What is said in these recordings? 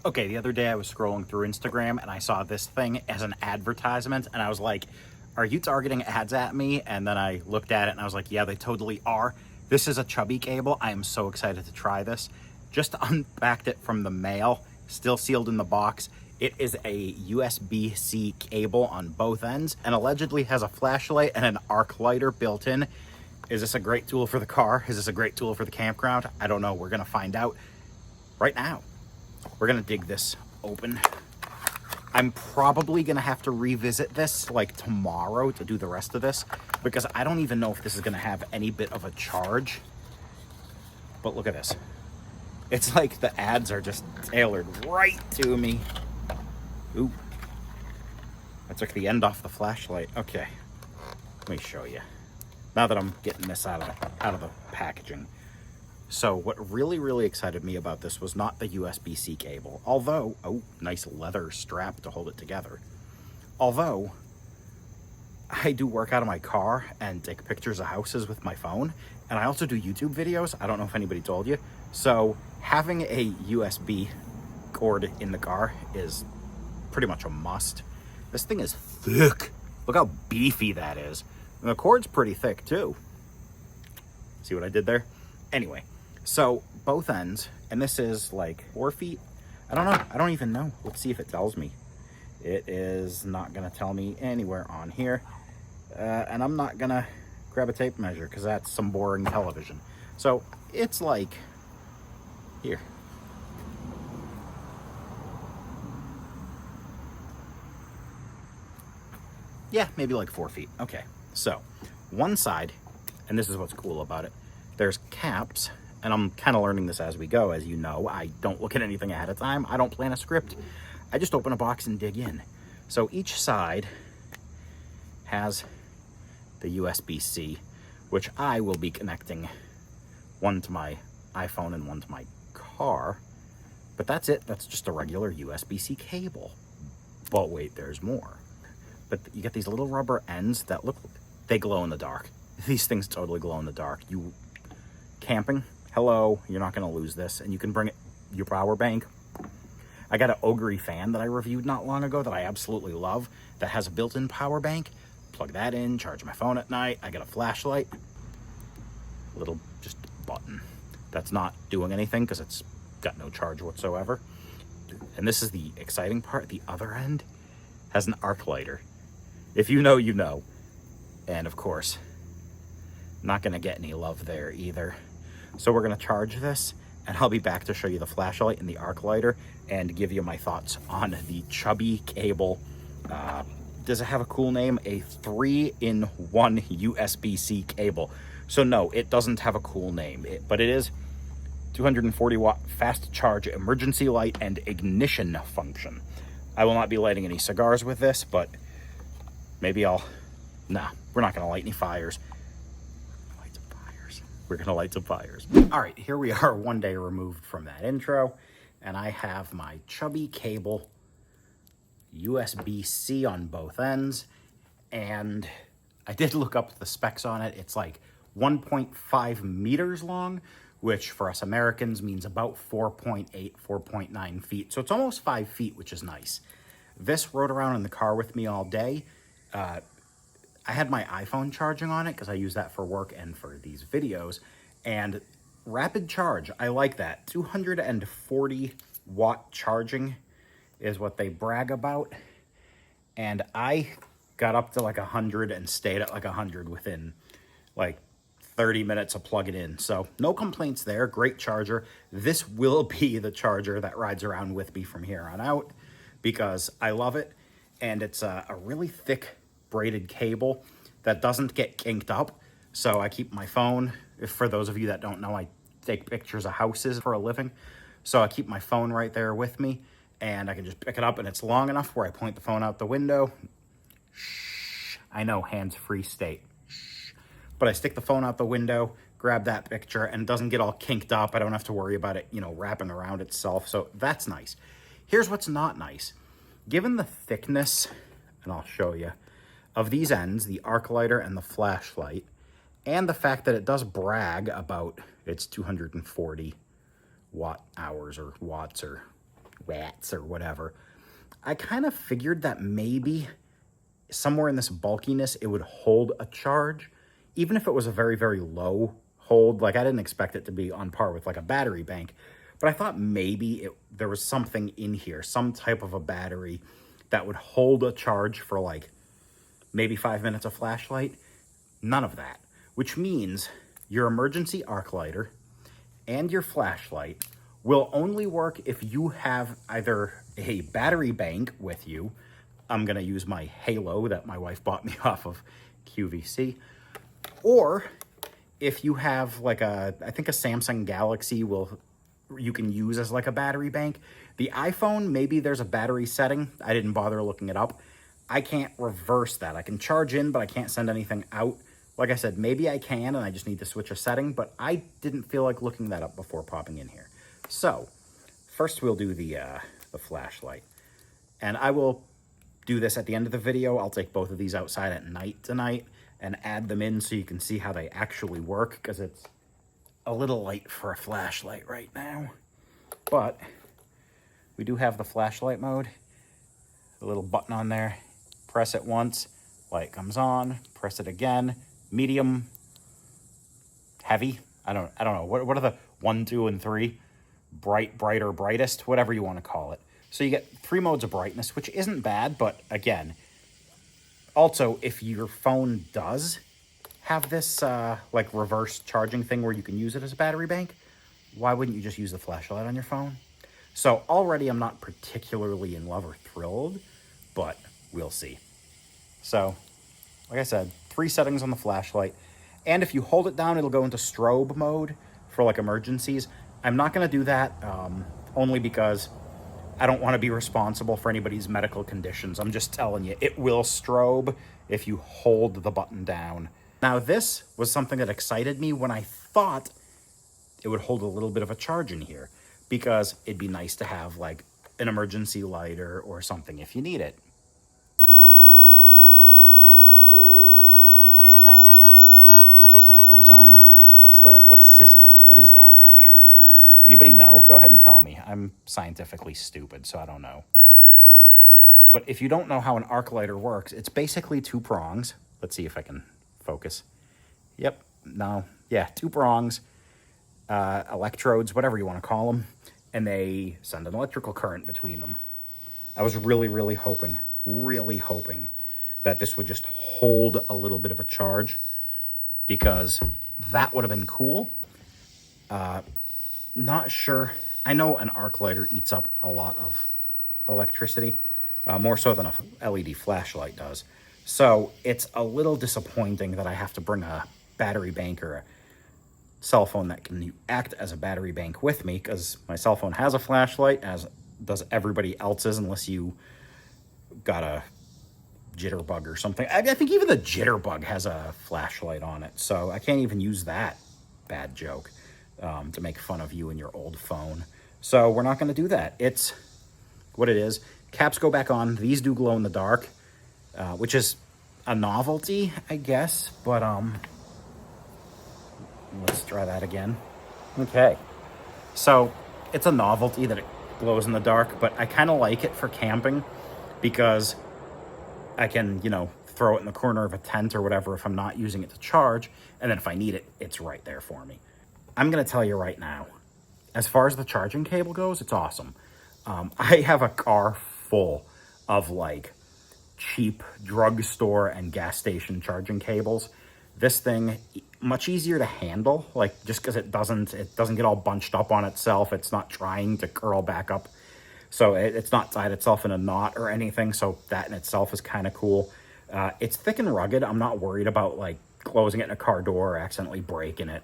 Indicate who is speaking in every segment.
Speaker 1: Okay, the other day I was scrolling through Instagram and I saw this thing as an advertisement and I was like, are you targeting ads at me? And then I looked at it and I was like, yeah, they totally are. This is a Chubby Cable. I am so excited to try this. Just unpacked it from the mail, still sealed in the box. It is a USB-C cable on both ends and allegedly has a flashlight and an arc lighter built in. Is this a great tool for the car? Is this a great tool for the campground? I don't know. We're gonna find out right now. We're gonna dig this open. I'm probably gonna have to revisit this like tomorrow to do the rest of this because I don't even know if this is gonna have any bit of a charge. But look at this. It's like the ads are just tailored right to me. Ooh. I took the end off the flashlight. Okay. Let me show you. Now that I'm getting this out of the packaging. So what really excited me about this was not the USB-C cable, although, oh, nice leather strap to hold it together. Although, I do work out of my car and take pictures of houses with my phone, and I also do YouTube videos. I don't know if anybody told you. So having a USB cord in the car is pretty much a must. This thing is thick. Look how beefy that is. And the cord's pretty thick too. See what I did there? Anyway. So both ends, and this is like 4 feet. I don't know. I don't even know. Let's see if it tells me. It is not going to tell me anywhere on here. And I'm not going to grab a tape measure because that's some boring television. So it's like here. Yeah, maybe like 4 feet. Okay. So one side, and this is what's cool about it. There's caps. And I'm kind of learning this as we go, as you know. I don't look at anything ahead of time. I don't plan a script. I just open a box and dig in. So each side has the USB-C, which I will be connecting one to my iPhone and one to my car. But that's it. That's just a regular USB-C cable. But wait, there's more. But you get these little rubber ends that look, they glow in the dark. These things totally glow in the dark. You camping? Hello, you're not going to lose this. And you can bring it, your power bank. I got an Ogre fan that I reviewed not long ago that I absolutely love that has a built-in power bank. Plug that in, charge my phone at night. I got a flashlight. Little just button that's not doing anything because it's got no charge whatsoever. And this is the exciting part. The other end has an arc lighter. If you know, you know. And of course, not going to get any love there either. So we're going to charge this, and I'll be back to show you the flashlight and the arc lighter and give you my thoughts on the Chubby Cable. Does it have a cool name? A 3-in-1 USB-C cable. So no, it doesn't have a cool name, but it is 240 watt fast charge emergency light and ignition function. I will not be lighting any cigars with this, but maybe nah, we're not going to light any fires. We're going to light some fires. All right, here we are 1 day removed from that intro, and I have my Chubby Cable USB-C on both ends, and I did look up the specs on it. It's like 1.5 meters long, which for us Americans means about 4.8, 4.9 feet. So it's almost 5 feet, which is nice. This rode around in the car with me all day. I had my iPhone charging on it because I use that for work and for these videos. And rapid charge, I like that. 240 watt charging is what they brag about. And I got up to like 100 and stayed at like 100 within like 30 minutes of plugging in. So no complaints there. Great charger. This will be the charger that rides around with me from here on out because I love it. And it's a really thick braided cable that doesn't get kinked up. So I keep my phone, for those of you that don't know, I take pictures of houses for a living. So I keep my phone right there with me and I can just pick it up and it's long enough where I point the phone out the window. Shh, I know, hands-free state. Shh. But I stick the phone out the window, grab that picture, and it doesn't get all kinked up. I don't have to worry about it, wrapping around itself. So that's nice. Here's what's not nice. Given the thickness, and I'll show you, of these ends, the arc lighter and the flashlight, and the fact that it does brag about its 240 watt hours or watts or watts or whatever. I kind of figured that maybe somewhere in this bulkiness, it would hold a charge, even if it was a very, very low hold. Like, I didn't expect it to be on par with like a battery bank, but I thought maybe there was something in here, some type of a battery that would hold a charge for like maybe 5 minutes of flashlight. None of that, which means your emergency arc lighter and your flashlight will only work if you have either a battery bank with you. I'm going to use my Halo that my wife bought me off of QVC. Or if you have like I think a Samsung Galaxy you can use as like a battery bank. The iPhone, maybe there's a battery setting. I didn't bother looking it up. I can't reverse that. I can charge in, but I can't send anything out. Like I said, maybe I can, and I just need to switch a setting, but I didn't feel like looking that up before popping in here. So first we'll do the flashlight, and I will do this at the end of the video. I'll take both of these outside at night tonight and add them in so you can see how they actually work, because it's a little light for a flashlight right now. But we do have the flashlight mode, a little button on there. Press it once, light comes on, press it again. Medium, heavy, I don't know. What are the 1, 2, and 3? Bright, brighter, brightest, whatever you want to call it. So you get 3 modes of brightness, which isn't bad, but again, also, if your phone does have this like reverse charging thing where you can use it as a battery bank, why wouldn't you just use the flashlight on your phone? So already I'm not particularly in love or thrilled, but we'll see. So, like I said, 3 settings on the flashlight, and if you hold it down, it'll go into strobe mode for like emergencies. I'm not going to do that, only because I don't want to be responsible for anybody's medical conditions. I'm just telling you, it will strobe if you hold the button down. Now, this was something that excited me when I thought it would hold a little bit of a charge in here, because it'd be nice to have like an emergency lighter or something if you need it. You hear that? What is that, ozone? What's sizzling? What is that actually? Anybody know? Go ahead and tell me. I'm scientifically stupid, so I don't know. But if you don't know how an arc lighter works, it's basically 2 prongs. Let's see if I can focus. Yep, no, yeah, 2 prongs, electrodes, whatever you want to call them, and they send an electrical current between them. I was really hoping that this would just hold a little bit of a charge, because that would have been cool. Not sure. I know an arc lighter eats up a lot of electricity, more so than a LED flashlight does. So it's a little disappointing that I have to bring a battery bank or a cell phone that can act as a battery bank with me, because my cell phone has a flashlight, as does everybody else's, unless you got a jitterbug or something. I think even the jitterbug has a flashlight on it, so I can't even use that bad joke to make fun of you and your old phone. So we're not going to do that. It's what it is. Caps go back on. These do glow in the dark, which is a novelty, I guess, but let's try that again. Okay, so it's a novelty that it glows in the dark, but I kind of like it for camping, because I can, throw it in the corner of a tent or whatever if I'm not using it to charge, and then if I need it, it's right there for me. I'm going to tell you right now, as far as the charging cable goes, it's awesome. I have a car full of like cheap drugstore and gas station charging cables. This thing, much easier to handle, like just because it doesn't get all bunched up on itself. It's not trying to curl back up. So it's not tied itself in a knot or anything. So that in itself is kind of cool. It's thick and rugged. I'm not worried about like closing it in a car door or accidentally breaking it.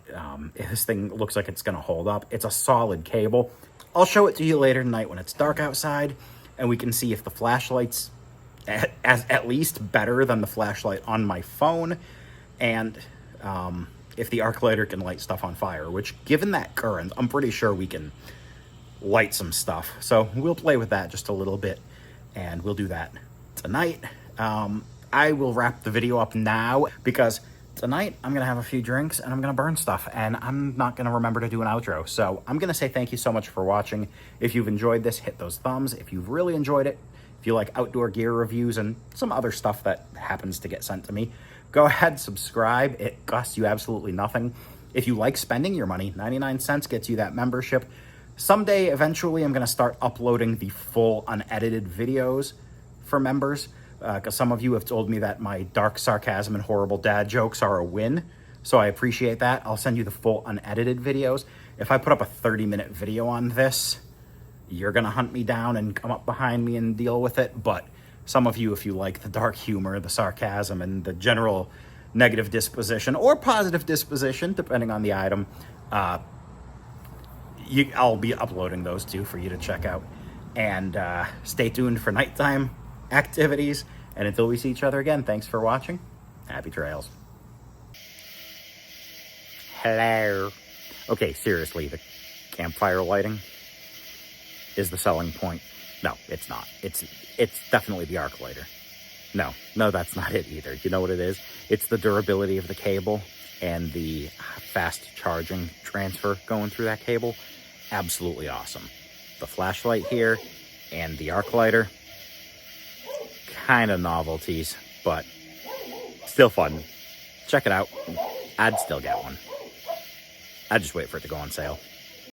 Speaker 1: This thing looks like it's going to hold up. It's a solid cable. I'll show it to you later tonight when it's dark outside, and we can see if the flashlight's at least better than the flashlight on my phone, and if the arc lighter can light stuff on fire, which, given that current, I'm pretty sure we can light some stuff. So we'll play with that just a little bit, and we'll do that tonight. I will wrap the video up now, because tonight I'm gonna have a few drinks and I'm gonna burn stuff, and I'm not gonna remember to do an outro. So I'm gonna say thank you so much for watching. If you've enjoyed this, hit those thumbs. If you've really enjoyed it, if you like outdoor gear reviews and some other stuff that happens to get sent to me, go ahead, subscribe. It costs you absolutely nothing. If you like spending your money, 99 cents gets you that membership. Someday, eventually, I'm gonna start uploading the full unedited videos for members, because some of you have told me that my dark sarcasm and horrible dad jokes are a win, so I appreciate that. I'll send you the full unedited videos. If I put up a 30-minute video on this, you're gonna hunt me down and come up behind me and deal with it, but some of you, if you like the dark humor, the sarcasm, and the general negative disposition, or positive disposition, depending on the item, I'll be uploading those too for you to check out. And stay tuned for nighttime activities, and until we see each other again, thanks for watching. Happy trails. Hello. Okay, seriously, the campfire lighting is the selling point. No, it's not. It's definitely the arc lighter. No, that's not it either. You know what it is? It's the durability of the cable and the fast charging transfer going through that cable. Absolutely awesome. The flashlight here and the arc lighter, kind of novelties, but still fun. Check it out. I'd still get one. I'd just wait for it to go on sale.